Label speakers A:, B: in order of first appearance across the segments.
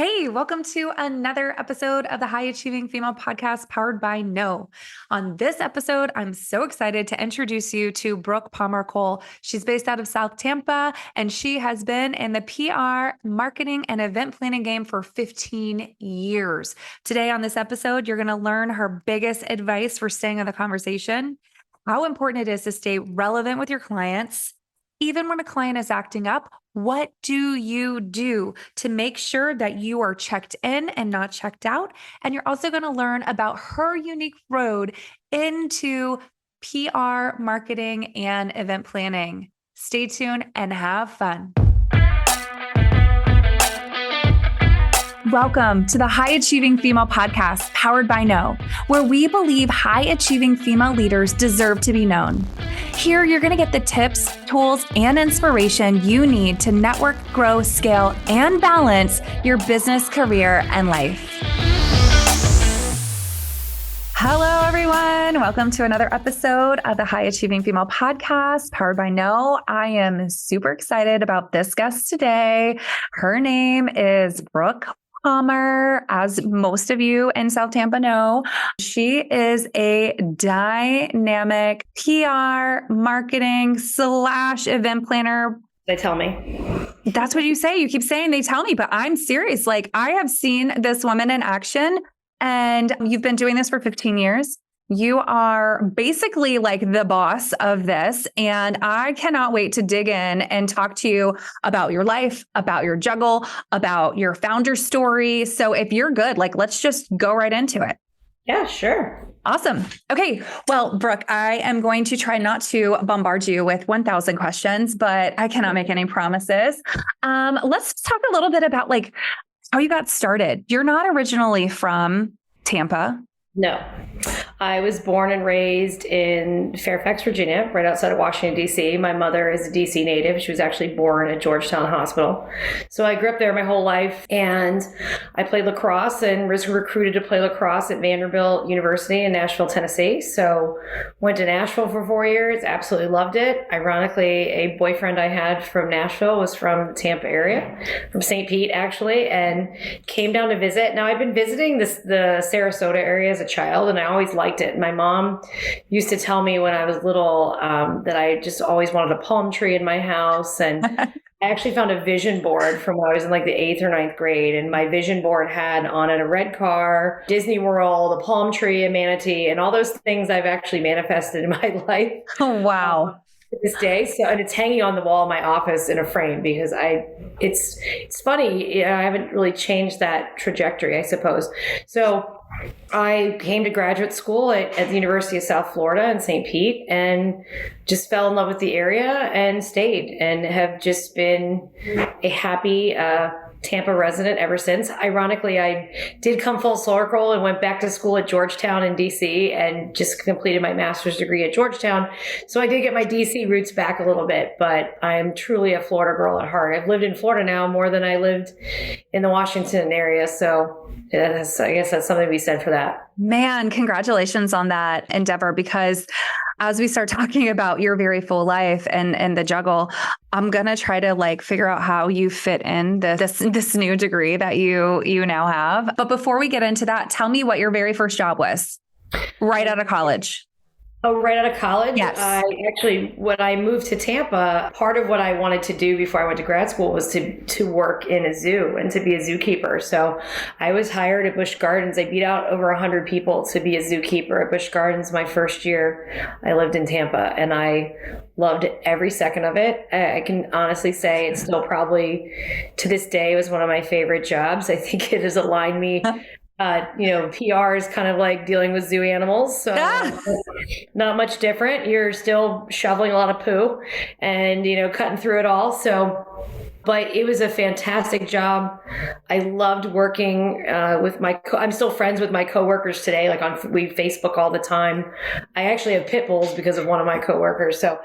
A: Hey, welcome to another episode of the High Achieving Female Podcast powered by No. On this episode, I'm so excited to introduce you to Brooke Kuhl. She's based out of South Tampa, and she has been in the PR, marketing, and event planning game for 15 years. Today on this episode, you're going to learn her biggest advice for staying in the conversation, how important it is to stay relevant with your clients, even when a client is acting up. What do you do to make sure that you are checked in and not checked out? And you're also going to learn about her unique road into PR, marketing, and event planning. Stay tuned and have fun. Welcome to the High Achieving Female Podcast powered by No, where we believe high achieving female leaders deserve to be known. Here, you're going to get the tips, tools, and inspiration you need to network, grow, scale, and balance your business, career, and life. Hello, everyone. Welcome to another episode of the High Achieving Female Podcast powered by No. I am super excited about this guest today. Her name is Brooke. As most of you in South Tampa know, she is a dynamic PR, marketing / event planner.
B: They tell me.
A: That's what you say. You keep saying they tell me, but I'm serious. Like, I have seen this woman in action, and you've been doing this for 15 years. You are basically like the boss of this. And I cannot wait to dig in and talk to you about your life, about your juggle, about your founder story. So if you're good, let's just go right into it.
B: Yeah, sure.
A: Awesome. Okay. Well, Brooke, I am going to try not to bombard you with 1,000 questions, but I cannot make any promises. Let's talk a little bit about how you got started. You're not originally from Tampa.
B: No, I was born and raised in Fairfax, Virginia, right outside of Washington, D.C. My mother is a D.C. native. She was actually born at Georgetown Hospital. So I grew up there my whole life, and I played lacrosse and was recruited to play lacrosse at Vanderbilt University in Nashville, Tennessee. So went to Nashville for 4 years, absolutely loved it. Ironically, a boyfriend I had from Nashville was from the Tampa area, from St. Pete, actually, and came down to visit. Now, I've been visiting the Sarasota area as a child, and I always liked it. My mom used to tell me when I was little that I just always wanted a palm tree in my house. And I actually found a vision board from when I was in the 8th or 9th grade. And my vision board had on it a red car, Disney World, a palm tree, a manatee, and all those things I've actually manifested in my life.
A: Oh, wow.
B: To this day. So, and it's hanging on the wall of my office in a frame because it's funny. I haven't really changed that trajectory, I suppose. So I came to graduate school at the University of South Florida in St. Pete and just fell in love with the area and stayed and have just been a happy Tampa resident ever since. Ironically, I did come full circle and went back to school at Georgetown in DC and just completed my master's degree at Georgetown. So I did get my DC roots back a little bit, but I'm truly a Florida girl at heart. I've lived in Florida now more than I lived in the Washington area. So I guess that's something to be said for that.
A: Man, congratulations on that endeavor, because as we start talking about your very full life and the juggle, I'm going to try to figure out how you fit in this new degree that you now have. But before we get into that, tell me what your very first job was right out of college.
B: Oh, right out of college?
A: Yes.
B: When I moved to Tampa, part of what I wanted to do before I went to grad school was to work in a zoo and to be a zookeeper. So I was hired at Busch Gardens. I beat out over 100 people to be a zookeeper at Busch Gardens my first year I lived in Tampa, and I loved every second of it. I can honestly say it's still probably, to this day, was one of my favorite jobs. I think it has aligned me. PR is kind of like dealing with zoo animals. So not much different. You're still shoveling a lot of poo and, cutting through it all. So, but it was a fantastic job. I loved working with I'm still friends with my coworkers today. We Facebook all the time. I actually have pit bulls because of one of my coworkers. So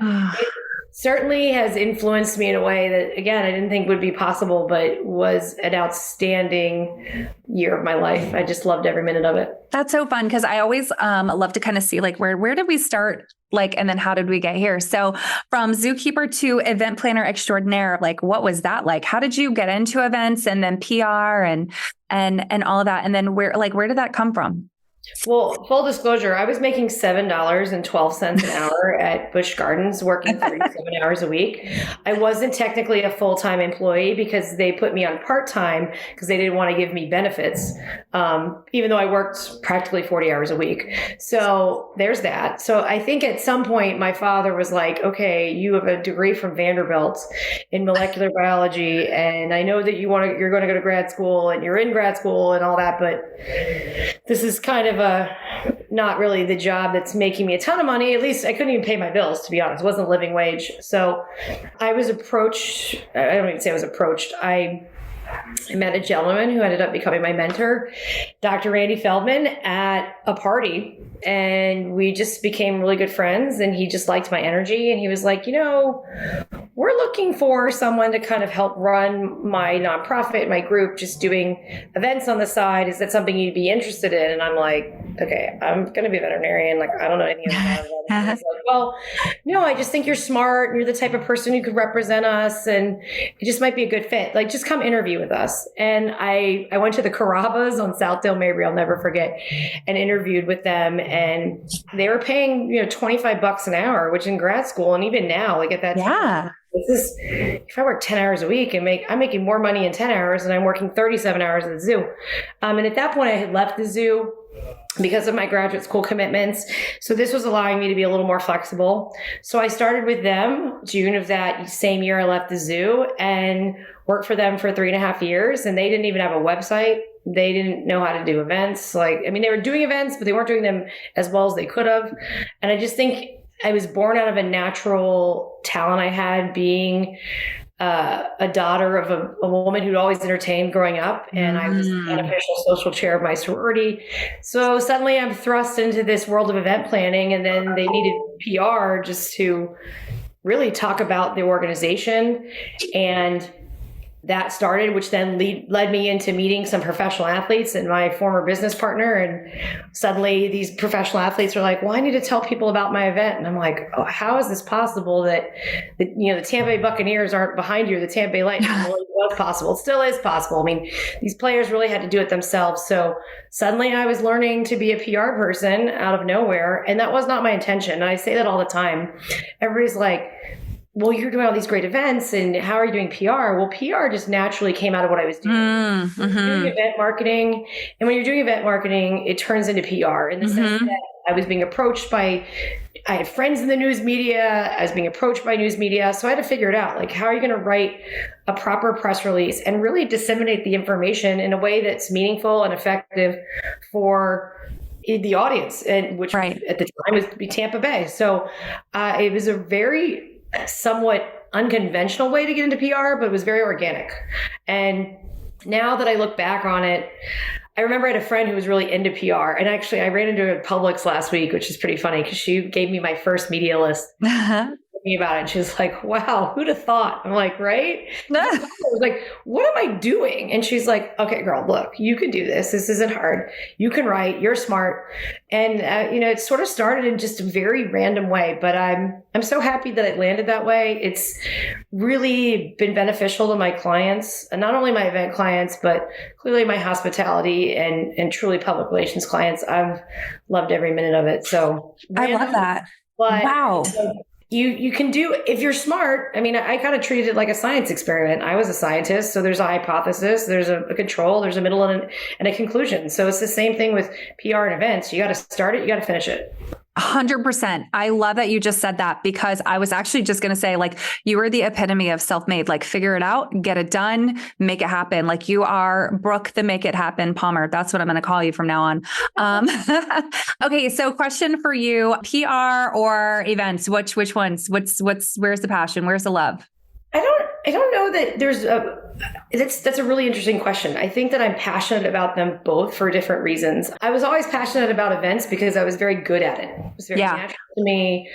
B: certainly has influenced me in a way that, again, I didn't think would be possible, but was an outstanding year of my life. I just loved every minute of it.
A: That's so fun because I always love to kind of see like where did we start, like, and then how did we get here? So from zookeeper to event planner extraordinaire, like what was that like? How did you get into events and then PR and all of that? And then where did that come from?
B: Well, full disclosure, I was making $7.12 an hour at Busch Gardens, working 37 hours a week. I wasn't technically a full-time employee because they put me on part-time because they didn't want to give me benefits, even though I worked practically 40 hours a week. So there's that. So I think at some point my father was like, okay, you have a degree from Vanderbilt in molecular biology, and I know that you're going to go to grad school and you're in grad school and all that, but this is kind of not really the job that's making me a ton of money. At least I couldn't even pay my bills, to be honest. It wasn't a living wage. So I was approached. I don't even say I was approached. I met a gentleman who ended up becoming my mentor, Dr. Randy Feldman, at a party. And we just became really good friends. And he just liked my energy. And he was like, we're looking for someone to kind of help run my nonprofit, my group, just doing events on the side. Is that something you'd be interested in? And I'm like, okay, I'm going to be a veterinarian. Like, I don't know anything about it. He's like, well, no, I just think you're smart and you're the type of person who could represent us. And it just might be a good fit. Like, just come interview with us. And I went to the Carrabba's on Southdale Mabry, I'll never forget, and interviewed with them. And they were paying, $25 an hour, which in grad school, and even now, like at that time, if I work 10 hours a week and I'm making more money in 10 hours and I'm working 37 hours at the zoo. And at that point I had left the zoo because of my graduate school commitments. So this was allowing me to be a little more flexible. So I started with them June of that same year I left the zoo and worked for them for 3.5 years. And they didn't even have a website. They didn't know how to do events. They were doing events, but they weren't doing them as well as they could have. And I just think I was born out of a natural talent I had, being a daughter of a woman who'd always entertained growing up. And I was the unofficial social chair of my sorority. So suddenly I'm thrust into this world of event planning. And then they needed PR just to really talk about the organization. And that started, which then led me into meeting some professional athletes and my former business partner. And suddenly these professional athletes are like, well, I need to tell people about my event. And I'm like, oh, how is this possible that the Tampa Bay Buccaneers aren't behind you, the Tampa Bay Lightning? Well, it was possible. It still is possible. I mean, these players really had to do it themselves. So suddenly I was learning to be a PR person out of nowhere. And that was not my intention. And I say that all the time. Everybody's like, well, you're doing all these great events and how are you doing PR? Well, PR just naturally came out of what I was doing. Doing event marketing. And when you're doing event marketing, it turns into PR in the sense that I was being approached I had friends in the news media. I was being approached by news media. So I had to figure it out. Like, how are you going to write a proper press release and really disseminate the information in a way that's meaningful and effective for the audience, and which at the time was Tampa Bay. So it was a very somewhat unconventional way to get into PR, but it was very organic. And now that I look back on it, I remember I had a friend who was really into PR. And actually, I ran into her at Publix last week, which is pretty funny because she gave me my first media list. Me about it. She was like, wow, who'd have thought? I'm like, right? I was like, what am I doing? And she's like, okay, girl, look, you can do this. This isn't hard. You can write. You're smart. And, it sort of started in just a very random way, but I'm so happy that it landed that way. It's really been beneficial to my clients, and not only my event clients, but clearly my hospitality and truly public relations clients. I've loved every minute of it. So
A: I love that.
B: But,
A: wow.
B: You can do, if you're smart. I mean, I kind of treated it like a science experiment. I was a scientist. So there's a hypothesis, there's a control, there's a middle and a conclusion. So it's the same thing with PR and events. You got to start it, you got to finish it.
A: 100%. I love that you just said that, because I was actually just going to say, like, you are the epitome of self-made, like, figure it out, get it done, make it happen. Like, you are Brooke, the make it happen Palmer. That's what I'm going to call you from now on. Okay. So question for you, PR or events, which ones, where's the passion? Where's the love?
B: I don't know that there's that's a really interesting question. I think that I'm passionate about them both for different reasons. I was always passionate about events because I was very good at it. It was very natural to me.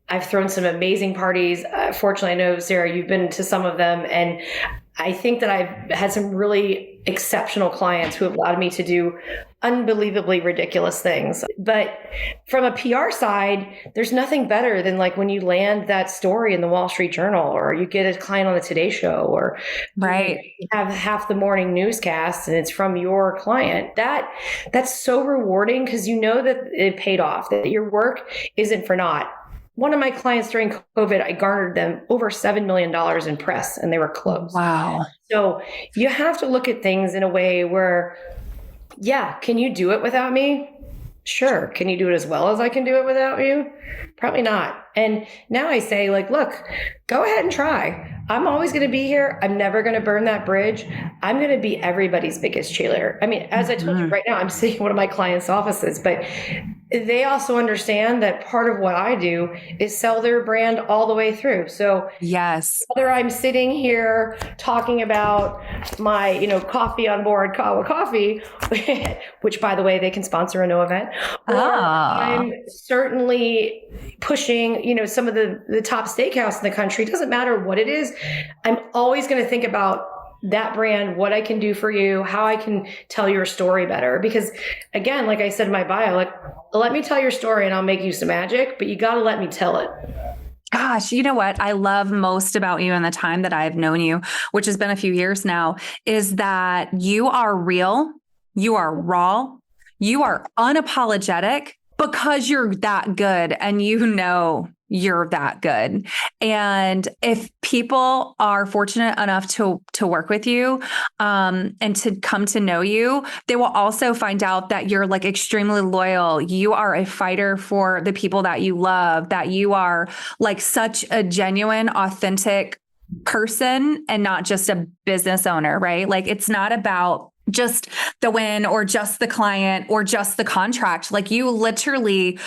B: I've thrown some amazing parties. Fortunately, I know, Sarah, you've been to some of them, and I think that I've had some really exceptional clients who have allowed me to do unbelievably ridiculous things. But from a PR side, there's nothing better than like when you land that story in the Wall Street Journal, or you get a client on the Today Show, or you have half the morning newscast and it's from your client. That's so rewarding because you know that it paid off, that your work isn't for naught. One of my clients during COVID, I garnered them over $7 million in press and they were closed.
A: Wow.
B: So you have to look at things in a way where, can you do it without me? Sure. Can you do it as well as I can do it without you? Probably not. And now I say, like, look, go ahead and try. I'm always going to be here. I'm never going to burn that bridge. I'm going to be everybody's biggest cheerleader. I mean, as I told you right now, I'm sitting in one of my clients' offices, but they also understand that part of what I do is sell their brand all the way through. So
A: yes,
B: whether I'm sitting here talking about my, coffee on board, Kawa Coffee, which by the way, they can sponsor a no event, or I'm certainly pushing, some of the top steakhouse in the country. It doesn't matter what it is. I'm always going to think about that brand, what I can do for you, how I can tell your story better. Because again, like I said in my bio, like, let me tell your story and I'll make you some magic, but you got to let me tell it.
A: Gosh, you know what I love most about you and the time that I've known you, which has been a few years now, is that you are real, you are raw, you are unapologetic because you're that good and you're that good. And if people are fortunate enough to work with you and to come to know you, they will also find out that you're like extremely loyal. You are a fighter for the people that you love, that you are like such a genuine, authentic person and not just a business owner, right? Like it's not about just the win or just the client or just the contract. Like you literally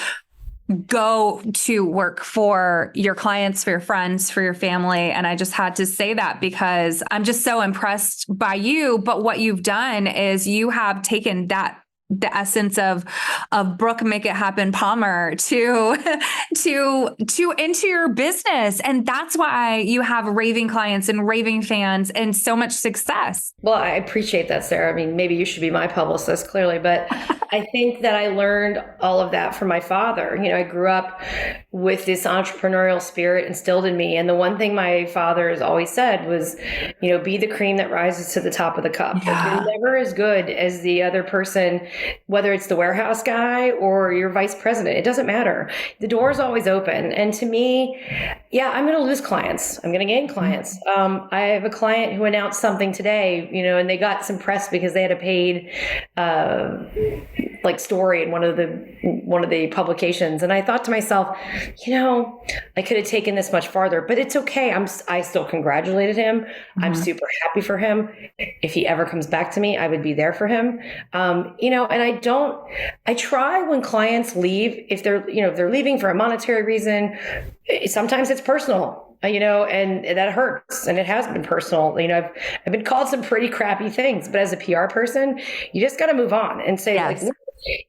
A: go to work for your clients, for your friends, for your family. And I just had to say that because I'm just so impressed by you. But what you've done is you have taken the essence of Brooke Make It Happen Palmer to into your business. And that's why you have raving clients and raving fans and so much success.
B: Well, I appreciate that, Sarah. I mean, maybe you should be my publicist, clearly, but I think that I learned all of that from my father. I grew up with this entrepreneurial spirit instilled in me. And the one thing my father has always said was, be the cream that rises to the top of the cup.
A: Yeah.
B: Like, you're never as good as the other person, whether it's the warehouse guy or your vice president. It doesn't matter. The door is always open. And to me, I'm going to lose clients. I'm going to gain clients. I have a client who announced something today, and they got some press because they had a paid story in one of the publications. And I thought to myself, I could have taken this much farther, but it's okay. I still congratulated him. Mm-hmm. I'm super happy for him. If he ever comes back to me, I would be there for him. And I try when clients leave, if they're leaving for a monetary reason, sometimes it's personal. And that hurts. And it has been personal. I've been called some pretty crappy things, but as a PR person, you just got to move on and say,
A: yes.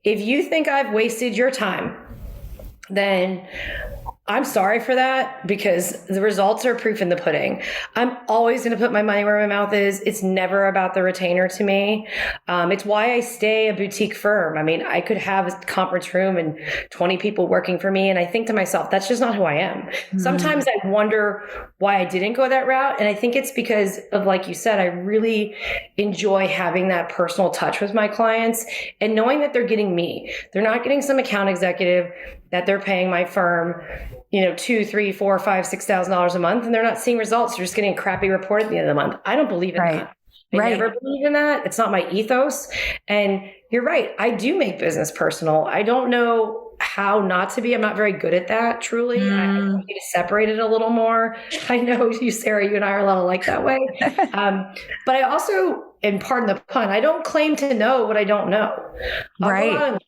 B: If you think I've wasted your time, then I'm sorry for that, because the results are proof in the pudding. I'm always going to put my money where my mouth is. It's never about the retainer to me. It's why I stay a boutique firm. I mean, I could have a conference room and 20 people working for me. And I think to myself, that's just not who I am. Mm-hmm. Sometimes I wonder why I didn't go that route. And I think it's because of, like you said, I really enjoy having that personal touch with my clients and knowing that they're getting me. They're not getting some account executive that they're paying my firm, $2,000, $3,000, $4,000, $5,000, $6,000 a month, and they're not seeing results. They're just getting a crappy report at the end of the month. I don't believe in that. I never believe in that. It's not my ethos. And you're right. I do make business personal. I don't know how not to be. I'm not very good at that, truly. I need to separate it a little more. I know you, Sarah, you and I are a lot alike that way. But I also, and pardon the pun, I don't claim to know what I don't know. I'll go out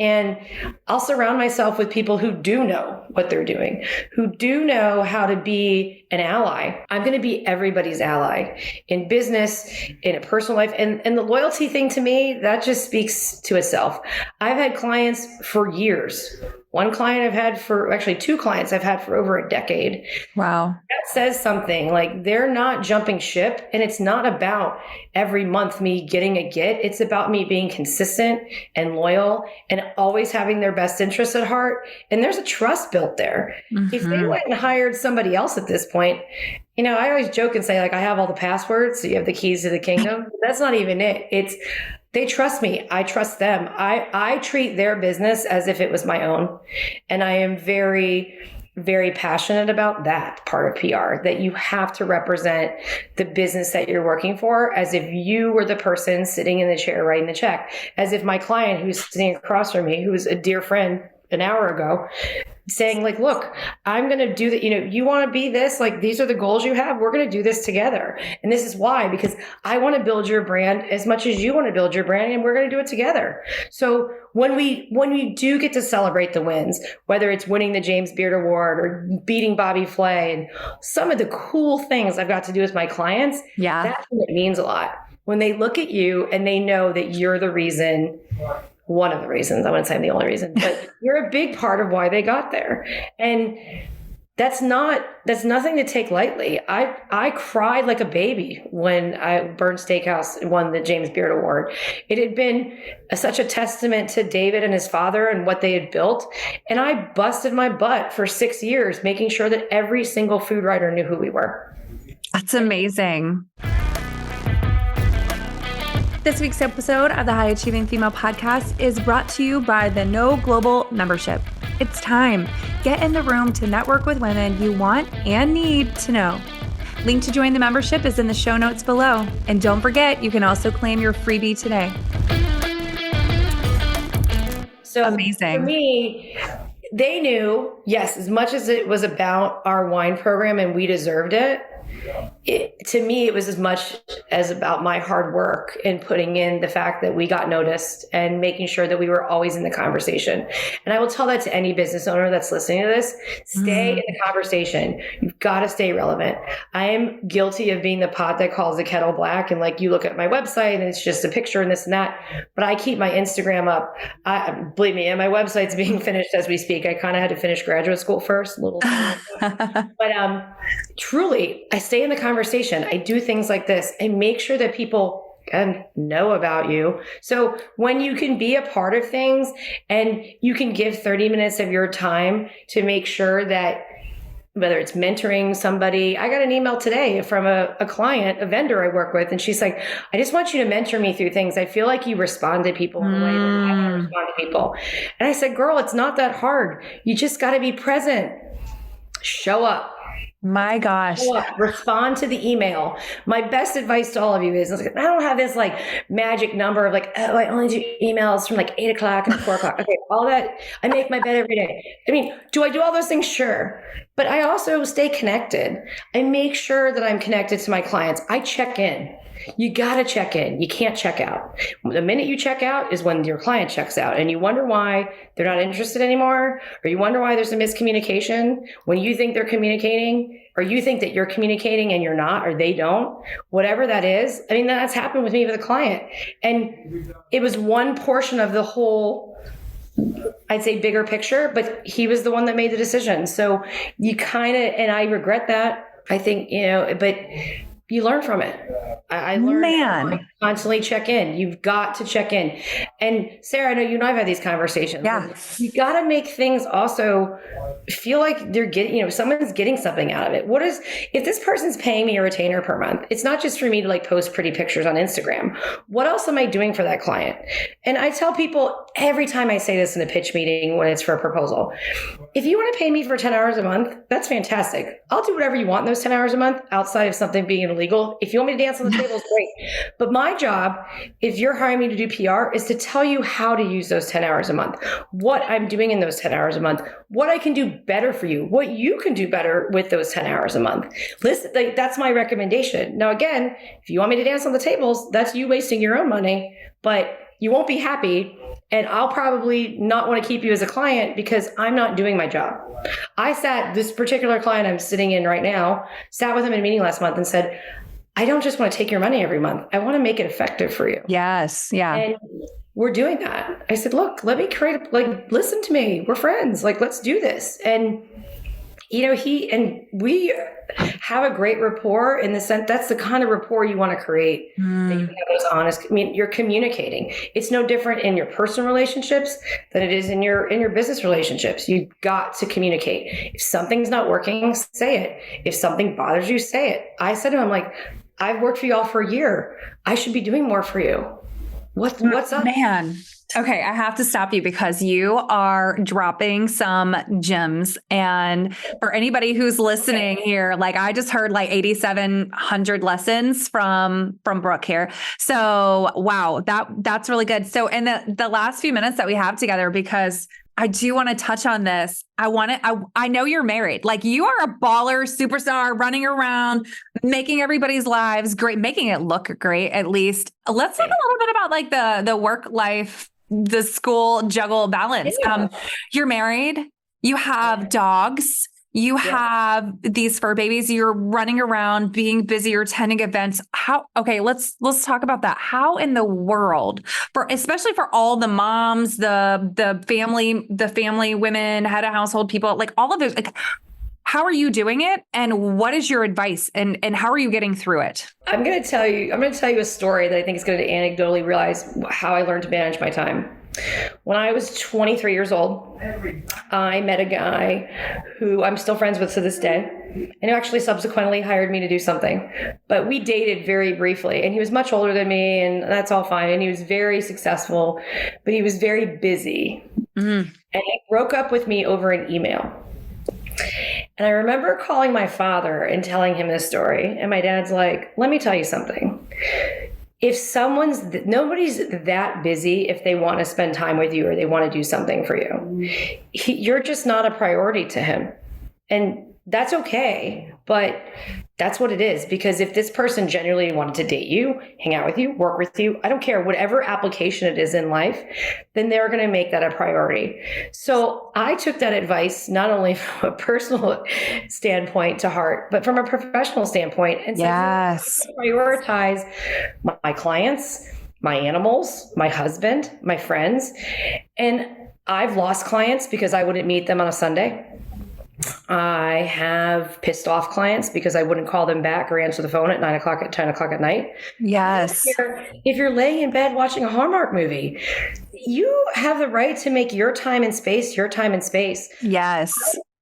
B: And I'll surround myself with people who do know what they're doing, who do know how to be an ally. I'm going to be everybody's ally in business, in a personal life. And the loyalty thing to me, that just speaks to itself. I've had clients for years. One client I've had for, actually 2 clients I've had for over a decade.
A: Wow.
B: That says something. Like, they're not jumping ship, and it's not about every month me getting a get. It's about me being consistent and loyal and always having their best interests at heart. And there's a trust built there. If they went and hired somebody else at this point, I always joke and say, like, I have all the passwords, so you have the keys to the kingdom. That's not even it. It's, they trust me. I trust them. I treat their business as if it was my own. And I am very, very passionate about that part of PR, that you have to represent the business that you're working for as if you were the person sitting in the chair writing the check, as if my client who's sitting across from me, who's a dear friend an hour ago, saying, like, look, I'm going to do that. You want to be this, like, these are the goals you have. We're going to do this together. And this is why, because I want to build your brand as much as you want to build your brand, and we're going to do it together. So when we do get to celebrate the wins, whether it's winning the James Beard Award or beating Bobby Flay and some of the cool things I've got to do with my clients, that's when it means a lot. When they look at you and they know that you're the reason, one of the reasons, I wouldn't say I'm the only reason, but you're a big part of why they got there. And that's nothing to take lightly. I cried like a baby when Byrne Steakhouse won the James Beard Award. It had been such a testament to David and his father and what they had built. And I busted my butt for 6 years, making sure that every single food writer knew who we were.
A: That's amazing. This week's episode of the High Achieving Female Podcast is brought to you by the No Global Membership. It's time. Get in the room to network with women you want and need to know. Link to join the membership is in the show notes below. And don't forget, you can also claim your freebie today.
B: So
A: amazing.
B: For me, they knew, yes, as much as it was about our wine program and we deserved it, to me, it was as much as about my hard work in putting in the fact that we got noticed and making sure that we were always in the conversation. And I will tell that to any business owner that's listening to this, stay in the conversation. You've got to stay relevant. I am guilty of being the pot that calls the kettle black. And like, you look at my website and it's just a picture and this and that, but I keep my Instagram up. Believe me, and my website's being finished as we speak. I kind of had to finish graduate school first, but truly, I stay in the conversation. I do things like this and make sure that people can know about you. So when you can be a part of things and you can give 30 minutes of your time to make sure that, whether it's mentoring somebody, I got an email today from a client, a vendor I work with, and she's like, I just want you to mentor me through things. I feel like you respond to people in a way that I don't respond to people. And I said, girl, it's not that hard. You just got to be present. Show up.
A: My gosh.
B: Respond to the email. My best advice to all of you is, I don't have this like magic number of like, oh, I only do emails from like 8 o'clock and 4 o'clock. Okay, all that, I make my bed every day. I mean, do I do all those things? Sure. But I also stay connected. I make sure that I'm connected to my clients. I check in. You got to check in. You can't check out. The minute you check out is when your client checks out, and you wonder why they're not interested anymore, or you wonder why there's a miscommunication when you think they're communicating, or you think that you're communicating and you're not, or they don't, whatever that is. I mean, that's happened with me with a client. And it was one portion of the whole, I'd say, bigger picture, but he was the one that made the decision. So you kind of, and I regret that, I think, but you learn from it. I learned to constantly check in. You've got to check in. And Sarah, I know you and I've had these conversations.
A: Yeah.
B: You got to make things also feel like they're getting, someone's getting something out of it. If this person's paying me a retainer per month, it's not just for me to like post pretty pictures on Instagram. What else am I doing for that client? And I tell people every time I say this in a pitch meeting when it's for a proposal, if you want to pay me for 10 hours a month, that's fantastic. I'll do whatever you want in those 10 hours a month outside of something being illegal. If you want me to dance on the table, it's great. But my job, if you're hiring me to do PR, is to tell you how to use those 10 hours a month, what I'm doing in those 10 hours a month, what I can do better for you, what you can do better with those 10 hours a month. Listen, that's my recommendation. Now, again, if you want me to dance on the tables, that's you wasting your own money, but you won't be happy And I'll probably not want to keep you as a client because I'm not doing my job. This particular client I'm sitting in right now, sat with him in a meeting last month and said, I don't just want to take your money every month. I want to make it effective for you.
A: Yes. Yeah.
B: And we're doing that. I said, look, let me listen to me. We're friends. Let's do this. And, we have a great rapport in the sense that's the kind of rapport you want to create. That you have those honest, you're communicating. It's no different in your personal relationships than it is in your business relationships. You've got to communicate. If something's not working, say it. If something bothers you, say it. I said to him, I've worked for y'all for a year. I should be doing more for you. What's up?
A: Man. Okay, I have to stop you because you are dropping some gems. And for anybody who's listening here, I just heard 8,700 lessons from Brooke here. So wow, that's really good. So in the last few minutes that we have together, because I do want to touch on this. I know you're married. You are a baller superstar running around, making everybody's lives great, making it look great, at least. Let's talk a little bit about the work life, the school juggle balance.
B: Yeah.
A: You're married, you have dogs, you have these fur babies, you're running around being busy, you're attending events. Let's talk about that. How in the world, especially for all the moms, the family women, head of household people, all of those, how are you doing it? And what is your advice? And how are you getting through it?
B: I'm going to tell you a story that I think is going to anecdotally realize how I learned to manage my time. When I was 23 years old, I met a guy who I'm still friends with to this day, and who actually subsequently hired me to do something. But we dated very briefly, and he was much older than me, and that's all fine. And he was very successful, but he was very busy. And he broke up with me over an email. And I remember calling my father and telling him this story. And my dad's like, let me tell you something. If nobody's that busy if they want to spend time with you or they want to do something for you, you're just not a priority to him. And that's okay, but that's what it is. Because if this person genuinely wanted to date you, hang out with you, work with you, I don't care, whatever application it is in life, then they're going to make that a priority. So I took that advice, not only from a personal standpoint to heart, but from a professional standpoint. And
A: yes,
B: prioritize my clients, my animals, my husband, my friends. And I've lost clients because I wouldn't meet them on a Sunday. I have pissed off clients because I wouldn't call them back or answer the phone at 9 o'clock at 10 o'clock at night.
A: Yes.
B: If you're laying in bed watching a Hallmark movie, you have the right to make your time and space your time and space.
A: Yes.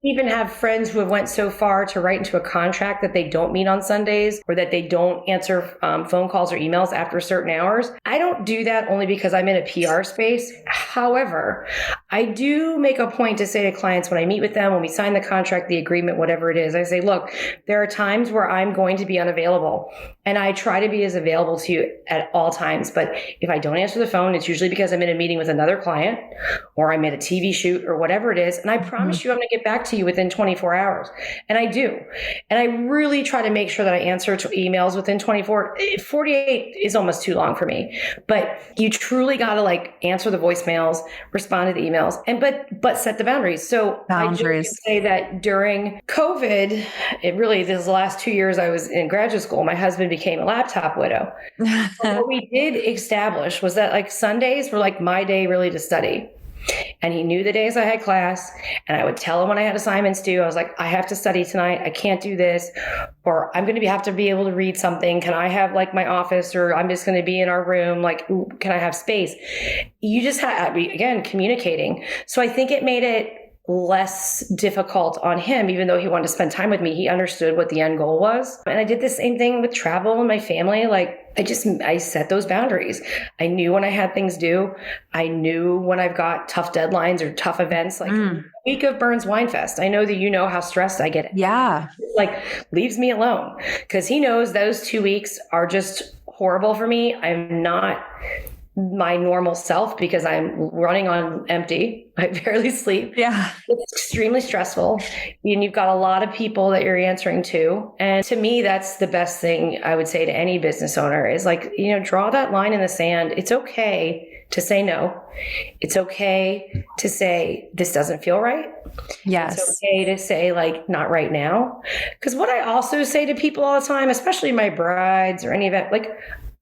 B: I even have friends who have went so far to write into a contract that they don't meet on Sundays or that they don't answer phone calls or emails after certain hours. I don't do that only because I'm in a PR space. However, I do make a point to say to clients when I meet with them, when we sign the contract, the agreement, whatever it is, I say, look, there are times where I'm going to be unavailable and I try to be as available to you at all times. But if I don't answer the phone, it's usually because I'm in a meeting with another client or I'm at a TV shoot or whatever it is. And I promise you I'm going to get back to you within 24 hours. And I do. And I really try to make sure that I answer to emails within 48 is almost too long for me. But you truly got to answer the voicemails, respond to the emails, and but set the boundaries. So I just say that during COVID, this last 2 years I was in graduate school, my husband became a laptop widow. What we did establish was that Sundays were my day really to study. And he knew the days I had class, and I would tell him when I had assignments due. I was like, I have to study tonight. I can't do this, or I'm going to have to be able to read something. Can I have my office, or I'm just going to be in our room? Can I have space? You just have, again, communicating. So I think it made it less difficult on him, even though he wanted to spend time with me. He understood what the end goal was. And I did the same thing with travel and my family. I set those boundaries. I knew when I had things due. I knew when I've got tough deadlines or tough events, the week of Burns Wine Fest. I know that you know how stressed I get.
A: Yeah.
B: Leaves me alone because he knows those 2 weeks are just horrible for me. I'm not my normal self because I'm running on empty. I barely sleep. Yeah. It's extremely stressful. And you've got a lot of people that you're answering to. And to me, that's the best thing I would say to any business owner is draw that line in the sand. It's okay to say no. It's okay to say, this doesn't feel right.
A: Yes.
B: It's okay to say, like, not right now. Because what I also say to people all the time, especially my brides or any event, like,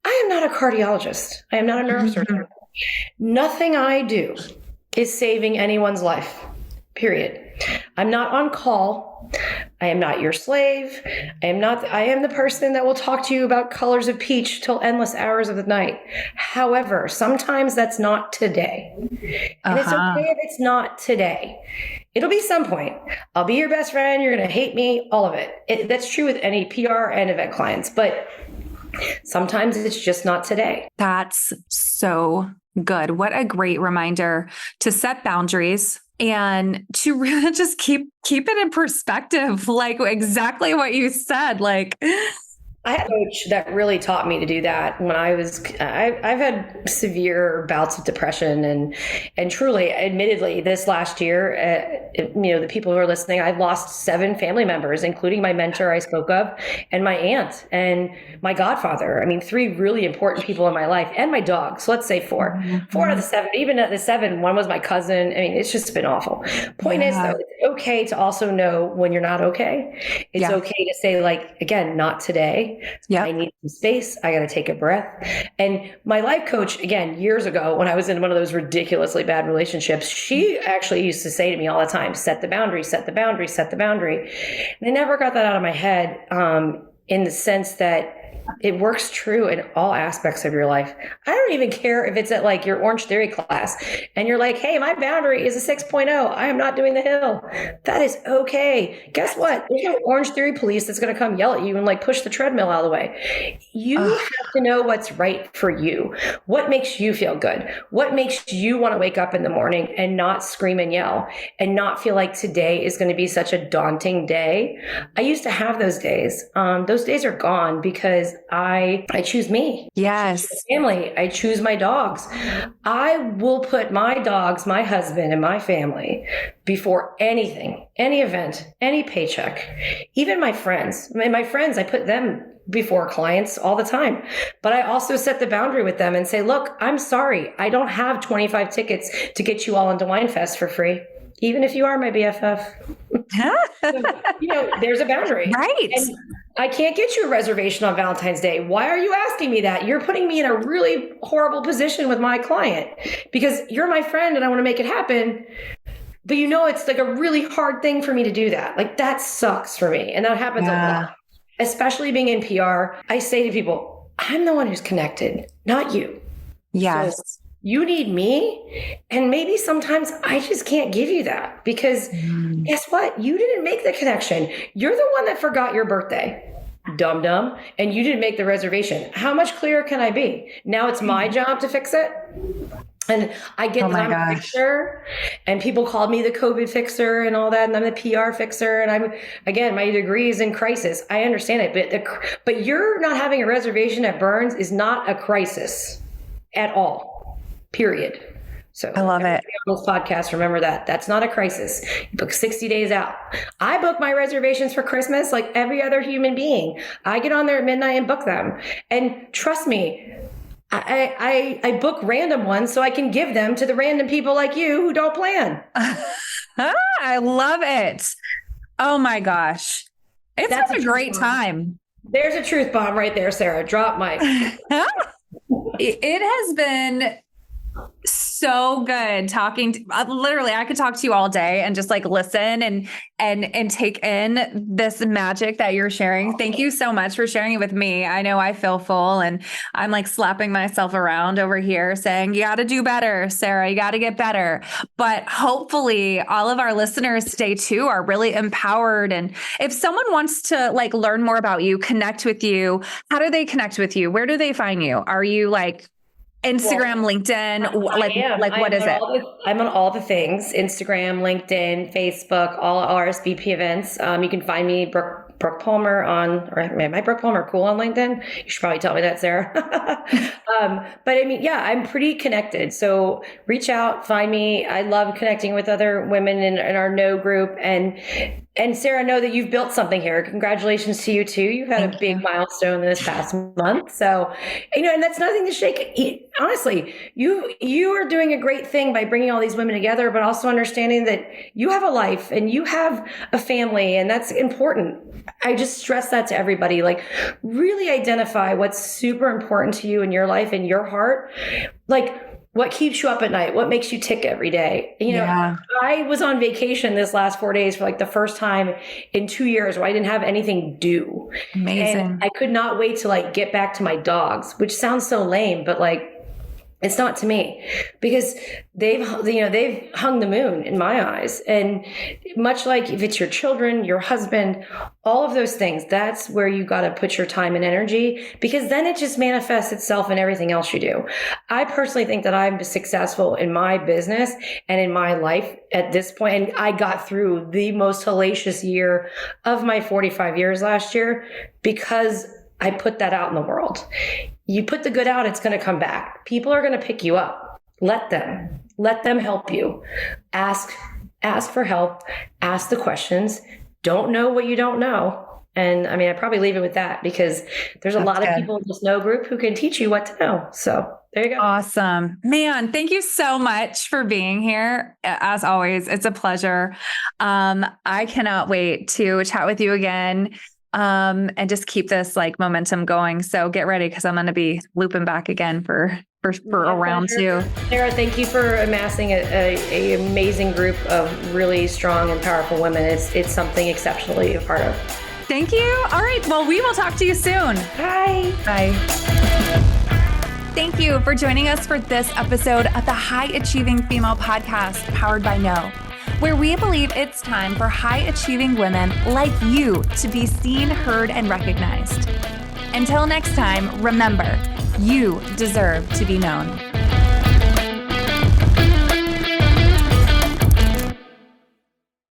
B: I am not a cardiologist. I am not a neurosurgeon. Nothing I do is saving anyone's life, period. I'm not on call. I am not your slave. I am the person that will talk to you about colors of peach till endless hours of the night. However, sometimes that's not today. And it's okay if it's not today. It'll be some point. I'll be your best friend. You're going to hate me, all of it. That's true with any PR and event clients, but sometimes it's just not today.
A: That's so good. What a great reminder to set boundaries and to really just keep it in perspective, like exactly what you said. Like,
B: I had a coach that really taught me to do that when I've had severe bouts of depression and truly, admittedly, this last year, the people who are listening, I've lost 7 family members, including my mentor I spoke of, and my aunt and my godfather. I mean, 3 really important people in my life, and my dog. So let's say 4. Mm-hmm. 4 out of the 7, even at the 7, one was my cousin. I mean, it's just been awful. Point is, though, it's okay to also know when you're not okay. It's okay to say, like, again, not today. Yeah, I need some space. I got to take a breath. And my life coach, again, years ago, when I was in one of those ridiculously bad relationships, she actually used to say to me all the time, set the boundary, set the boundary, set the boundary. And I never got that out of my head in the sense that it works true in all aspects of your life. I don't even care if it's at like your Orange Theory class and you're like, hey, my boundary is a 6.0. I am not doing the hill. That is okay. Guess what? There's no Orange Theory police that's going to come yell at you and like push the treadmill out of the way. You have to know what's right for you. What makes you feel good? What makes you want to wake up in the morning and not scream and yell and not feel like today is going to be such a daunting day? I used to have those days. Those days are gone because I choose me.
A: Yes.
B: I choose my family. I choose my dogs. I will put my dogs, my husband, and my family before anything, any event, any paycheck, even my friends. My friends, I put them before clients all the time. But I also set the boundary with them and say, look, I'm sorry. I don't have 25 tickets to get you all into Winefest for free. Even if you are my BFF. So, there's a boundary.
A: Right.
B: And I can't get you a reservation on Valentine's Day. Why are you asking me that? You're putting me in a really horrible position with my client because you're my friend and I want to make it happen. But it's like a really hard thing for me to do that. Like that sucks for me. And that happens a lot, especially being in PR. I say to people, I'm the one who's connected, not you.
A: Yes.
B: So you need me. And maybe sometimes I just can't give you that because guess what? You didn't make the connection. You're the one that forgot your birthday. Dum-dum. And you didn't make the reservation. How much clearer can I be? Now it's my job to fix it. And I get that I'm a fixer and people called me the COVID fixer and all that. And I'm the PR fixer. And my degree is in crisis. I understand it. But you're not having a reservation at Burns is not a crisis at all. Period. So
A: I love it.
B: On this podcast, remember that. That's not a crisis. You book 60 days out. I book my reservations for Christmas like every other human being. I get on there at midnight and book them. And trust me, I book random ones so I can give them to the random people like you who don't plan.
A: I love it. Oh my gosh. That's a great time.
B: There's a truth bomb right there, Sarah. Drop mic.
A: It has been so good talking to, literally I could talk to you all day and just like listen and take in this magic that you're sharing. Thank you so much for sharing it with me. I know I feel full and I'm like slapping myself around over here saying, you got to do better, Sarah, you got to get better. But hopefully all of our listeners today too are really empowered. And if someone wants to like learn more about you, connect with you, how do they connect with you? Where do they find you? Are you like Instagram, LinkedIn, what is it?
B: I'm on all the things, Instagram, LinkedIn, Facebook, all RSBP events. You can find me, Brooke Palmer am I Brooke Palmer Kuhl on LinkedIn? You should probably tell me that, Sarah. But I mean, yeah, I'm pretty connected. So reach out, find me. I love connecting with other women in our Know group. And And Sarah, know that you've built something here. Congratulations to you too. You've had a big milestone this past month. So, and that's nothing to shake. Honestly, you are doing a great thing by bringing all these women together, but also understanding that you have a life and you have a family, and that's important. I just stress that to everybody. Like, really identify what's super important to you in your life and your heart. Like, what keeps you up at night? What makes you tick every day? I was on vacation this last 4 days for like the first time in 2 years where I didn't have anything to do.
A: Amazing.
B: And I could not wait to like get back to my dogs, which sounds so lame, but like, it's not to me, because they've hung the moon in my eyes. And much like if it's your children, your husband, all of those things, that's where you got to put your time and energy, because then it just manifests itself in everything else you do. I personally think that I'm successful in my business and in my life at this point. And I got through the most hellacious year of my 45 years last year because I put that out in the world. You put the good out, it's going to come back. People are going to pick you up. Let them help you. Ask for help. Ask the questions. Don't know what you don't know. And I mean, I probably leave it with that, because there's a lot of people in this No group who can teach you what to know. So there you go.
A: Awesome, man. Thank you so much for being here. As always, it's a pleasure. I cannot wait to chat with you again. And just keep this like momentum going. So get ready, because I'm going to be looping back again for a round two.
B: Sarah, thank you for amassing a amazing group of really strong and powerful women. It's something exceptionally a part of.
A: Thank you. All right. Well, we will talk to you soon.
B: Bye.
A: Bye. Thank you for joining us for this episode of the High Achieving Female Podcast, powered by No, where we believe it's time for high-achieving women like you to be seen, heard, and recognized. Until next time, remember, you deserve to be known.